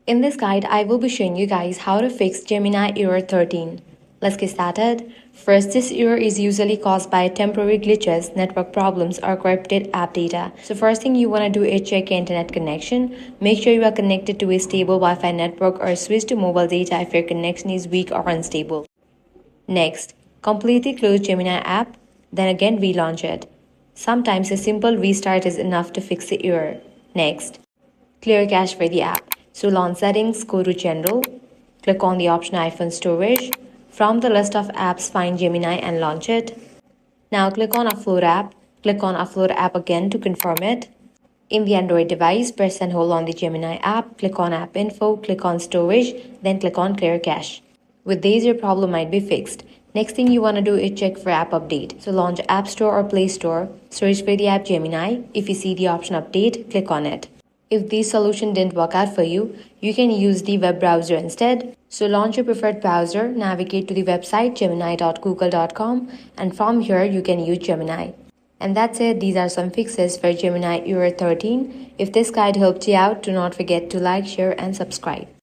In this guide, I will be showing you guys how to fix Gemini Error 13. Let's get started. First, this error is usually caused by temporary glitches, network problems, or corrupted app data. So first thing you want to do is check your internet connection. Make sure you are connected to a stable Wi-Fi network or switch to mobile data if your connection is weak or unstable. Next, completely close Gemini app, then again relaunch it. Sometimes a simple restart is enough to fix the error. Next, clear cache for the app. So launch settings, go to general, click on the option iPhone storage. From the list of apps, find Gemini and launch it. Now click on upload app. Click on upload app again to confirm it. In the Android device, press and hold on the Gemini app, click on app info, click on storage, then click on clear cache. With these, your problem might be fixed. Next thing you want to do is check for app update. So launch App Store or Play Store, search for the app Gemini. If you see the option update, click on it. If this solution didn't work out for you, you can use the web browser instead. So launch your preferred browser, navigate to the website gemini.google.com, and from here you can use Gemini. And that's it. These are some fixes for Gemini Error 13. If this guide helped you out, do not forget to like, share, and subscribe.